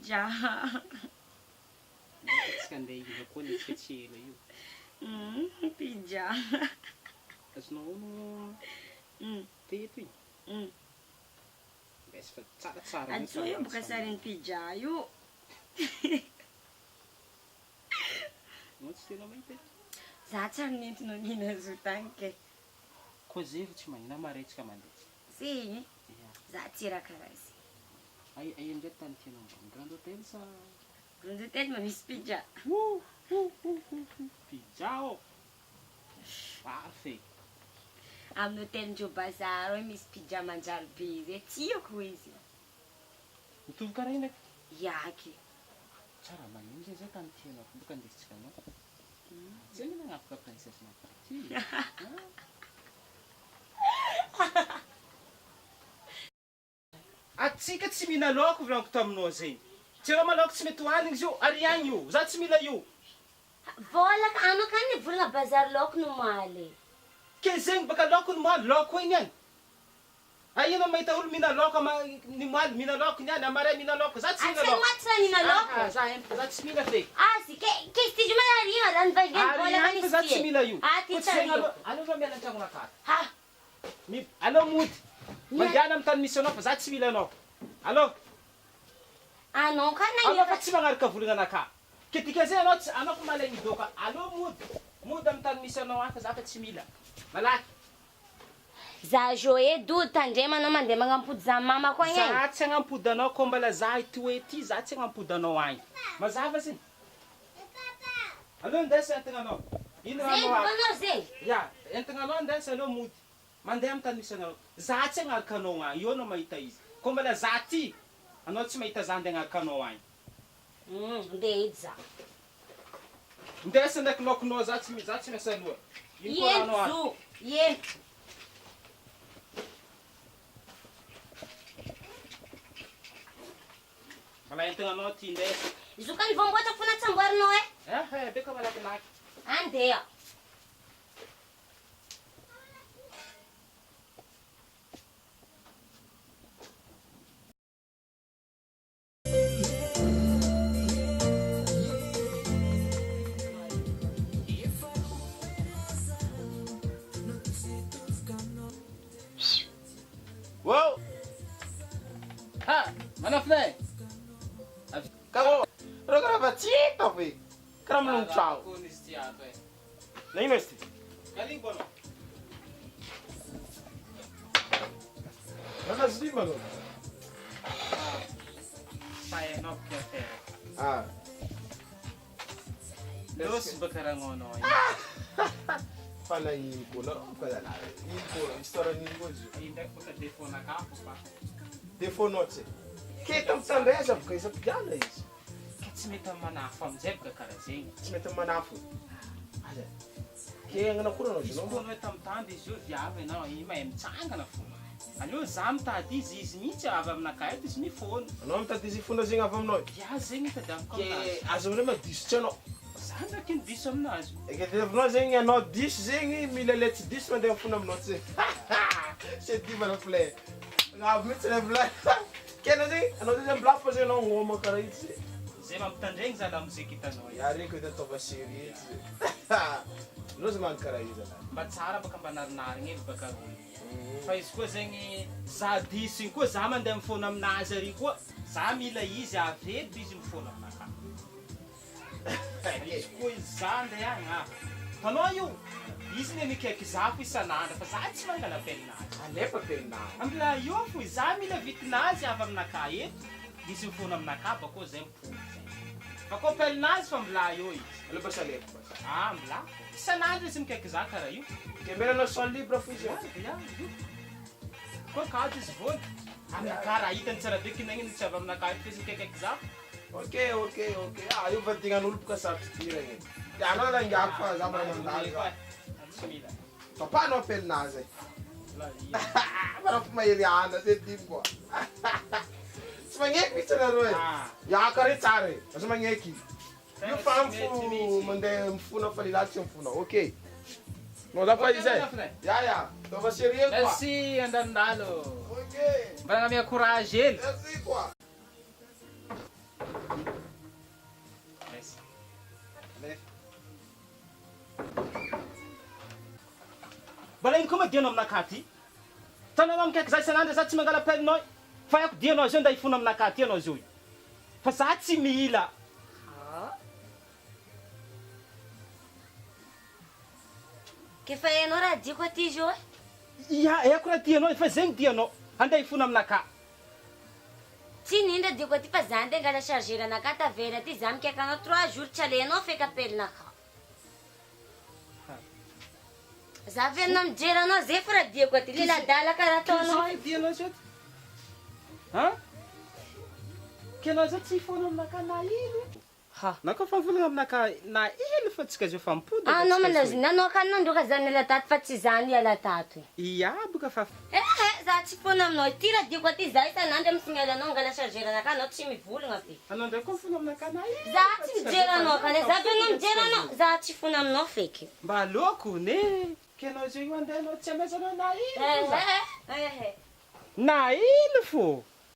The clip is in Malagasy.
pizza. Skandei ko ni sketchilo io. Pizza. Asno teto io. Bes fa tsara. Anzo io buka sarin pizza io. Non si tiene mai te. Za tsara nentina nina zutanke. Così ci mangiamo marezca mandeci. Sì. Za tira karasi. Ai andai tanti non. Grande hotel sa. Grande hotel ma mis pizza. Pizza. Parfait. Amin'ny hotelin'ireo bazary hoe misy pizza manjary be izy tiako izy. Mitovy karaha iny Iaky. Tsara magnino zay tany tianao boka andesitsika anao. Zay ny nagnafaka princesse naparty. Atsika tsy mihina laoko volaniko taminao zay. Tsy raha malaoko tsy mety hohanina izy io, ary ihany io, za tsy mila io. Volaka anao ka ny volana bazary laoko no maly. Ke zegny baka laoko ny maly, laoko iny ihany. Ianao mahita olo mihina laoko ny maly mihina laoko niany, amaray mihina laoko, za tsy mihina laoko. Maty sa nina laoko? Za tsy mihina fe. Sy ke sty manariha raha nivageny volaka Ary za tsy mihina io. Ty tsara. Aleo fa miala an-tragno nakary. Aleo mody. Mandiana amin'ny tany misy anao fa za tsy mila anao. Alô? Anao ka na anao fa tsy magnaraka volana anaka. Ketika zay anao ko malay midoka. Alô mody. Mody amin'ny tany misy anao fa za fa tsy mila. Malaky. Za Joe do tandrema anao mandeha magnampody za mama ko agny. Za tsy agnampody anao ko mbala za ity hoe ity za tsy agnampody anao agny. Mazava zay. Alô ndesa entana anao. Ino raha anao? Anao zay. Ya, entana anao ndesa alô mody. Mandeha amin'ny tany misy anao. Za tsy agnaraka anao agny. Io anao mahita izy. Ko mbala za ty. Anao tsy mahita za andeha agnaraka anao agny. Ndeha edy za. Ndesa ndraiky laokonao za tsy miasa aloha. Ino koa anao agny? Ien. Mala entana anao ty ndesa. Izy ka nivamboatra fona tsamboarinao beka malakilaky. Andeha. Wow! Manafo lay! Kako, pero grava tita, ve. Kram nung chao. Na ino este? Galing ba no? Nanas di mano. Saya no kete. Dos bakarangono. Fala in cola, coisa lá. In cola, história ni gozo. Ainda que você telefona cá, pá. Telefonote. Que tam tambeza, porque isso é piada isso. Que se meta manafo amzay bakarazegny. Tsy mety manafo. Aza. Ke ngana kura no Izy jino. koa hoe tam'tany izy io viavy anao i mahay mitsangana fo. Aleo za mitady izy mihitsy avy aminakay eto izy mifono. Anao mitady izy fona zegny avy aminao. Ya zegny tadiaviko Ke aminazy. azo mle madiso tsy anao. Za ndraiky ny diso aminazy. Eke telefonao zegny anao diso zegny mila letsy diso mandeha fona aminao tsy. C'est dit mana flé. Nga mitsy le vla. Kena zegny anao zegny bla fa zegny anao ngoma kara itsy. Zay mampitandregny za la mozika hitanao. Yari ko ito tova série itsy. Nós man kara izy ala. Mba tsara baka mba narinarigny evy baka roy. Fa izy koa zegny za diso igny koa za mandeha mifono aminazy ary koa. Za mila izy avedo izy mifono aminaka. Izy koa izy za andeha agny Tanao io, izy ne mikaiky za fo isan'andro fa za tsy mangala pelinazy. Alefa pelinazy. Amla io fo za mila vitinazy avy aminaka eto. Izy mifono aminaka bakô zay mifono zay. Bakô pelinazy fa mbola io izy. Aleo basa alefa basa. Mbola. Isan'andro izy mikaiky za karaha io. Kembela anao son libre fo izy. Ya, io. Koa kady izy voany. Aminaka raha hitany tsara be kinagniny tsy avy aminaka eto izy mikaiky za. Ok. Io vadingan'olo boka sarotry diragny. Anao la ngako fa za mana mandalo. Tsy mila. Papa anao pelinazy. Para fo mahery ana zay dim koa. Tsy magneky mihitsy anareo e. Iaka re tsara e. Azo magneky. Io fa fo mandeha mifona fa lilahy tsy mifona. Ok. Non za fa izy e. Ya. Tova sérieux quoi. Merci andandalo. Ok. Mba namia courage ele. Merci quoi. Mbola ino koa moa dianao aminakahy ty tanao amikaiky za isan'andro za tsy mangala pelinao fa ako dianao zao nda hifono aminakahy ty anao zao fa za tsy mila Kefa hainao raha diako aty zao ia ako raha dianao fa zegny dianao andeha hifono aminakahy tsy nindra diako aty fa za nde angala chargeur anakahy tavela aty za mikaiky anao 3 jours tsy alenao feka apelinakahy za velonao mijery anao zay fa raha diako aty leladala karaha ataonao dianao zao ha kenao zao tsy hifono aminakahy na ino na koa fa mivolagna aminakahy na ino fa tsika zao fa mipody anao nanao kanao ndoka zany alatato fa tsy zany alatato ia boka fa za tsy fono aminao ty raha diako aty za isan'andro misy miala anao angala chargeur anakahy anao tsy mivolagna fe anao ndraiky koa mifono aminakahy na ino za tsy mijery anao kane za velonao mijery anao za tsy fono aminao feky mba aleoko ne kenao zao io andehanao tsy amezanao na ino na ino fô